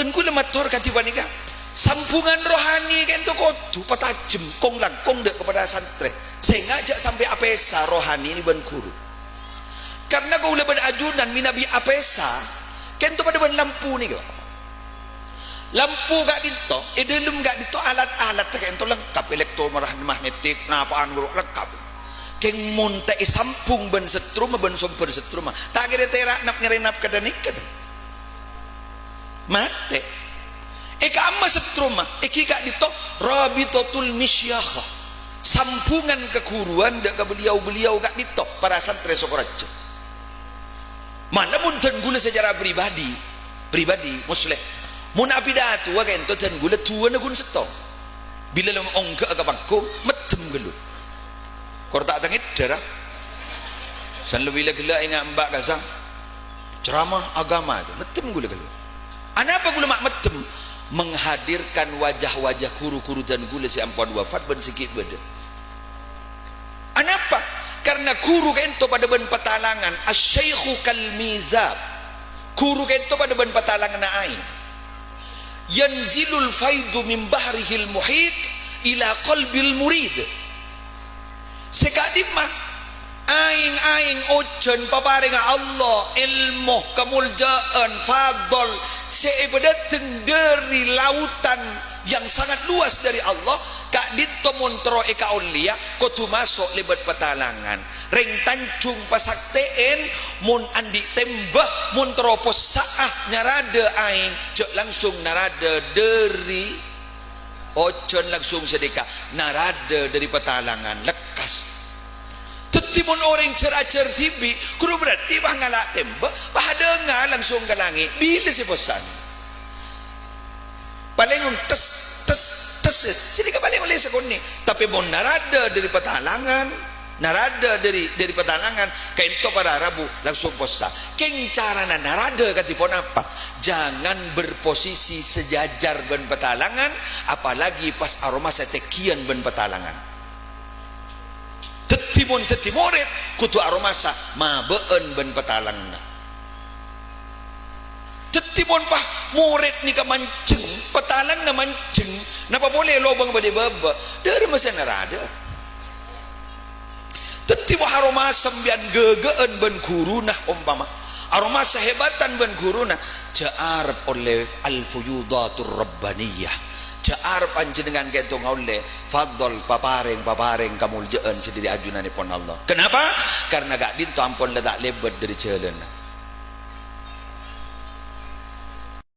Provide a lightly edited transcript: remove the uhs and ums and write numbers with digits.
dan gula matur katiban ika sampungan rohani kan tu kodu patajem kong langkong dek kepada santri saya ngajak sampai apesa rohani ini ban guru karena kau leban ajunan minabi apesa kan tu pada ban lampu ni kau lampu gak dito dalam gak dito alat-alat kan tu lengkap elektromagnetik napaan guru lengkap keng munta sampung ban setrum ban somper setrum tak kira terak nak ngerenap kadanik kata mate eka amma setrum eki gak dito rabitatul misyakha sampungan kekuruan dak ke beliau-beliau gak dito para santri Sokoraja mana pun dan gula secara pribadi muslim mun apidatu wa kan dan gula tuan gun setong bila lam ongga ka bangko medem gelu kor tak tangit darah san lebih gila ingat mbak kasang ceramah agama tu medem gula gelu anapa gula mak medem menghadirkan wajah-wajah kuru-kuru dan gula si ampun wafat ben sikit beda anapa karena guru kento pada ben petalangan asy-syaikhu kal mizab guru kento pada ben petalangan ain yanzilul faidu min bahrihil muhit ila qalbil murid sekadip mah aing ojen paparing Allah ilmu kemuljaan fadl seebedateng dari lautan yang sangat luas dari Allah kak dito montro eka ulia kotu masuk lebat petalangan reng tancung pasakteen mun andi tembah montro posaah nyarada aing cek langsung narada dari ojen langsung sedekah narada dari petalangan lekas tetimun orang cer-cer tibi kudu berarti bah ngalak tembak bah dengar langsung ke langit bila si bosan paling tes sedikit paling oleh sekoni tapi mau narada dari petalangan narada dari petalangan kain to pada Rabu langsung posa keng carana narada katipun apa jangan berposisi sejajar ben petalangan apalagi pas aroma setekian ben petalangan tetimuret kutu aromasa mabeen ben petalangan tetimun pah murid ni ka mancing petalang na mancing napa boleh lobang bade baba dari masa narada tetimu aromasa bian gegeen ben guruna umpama aromasa hebatan ben guruna ja'ar oleh al-fuyudatur rabbaniyah jaar panjenengan keto ngaule fadl papareng kamuljaan sediri ajunanipun Allah kenapa karena gak dinto ampun letak lebet dari jalan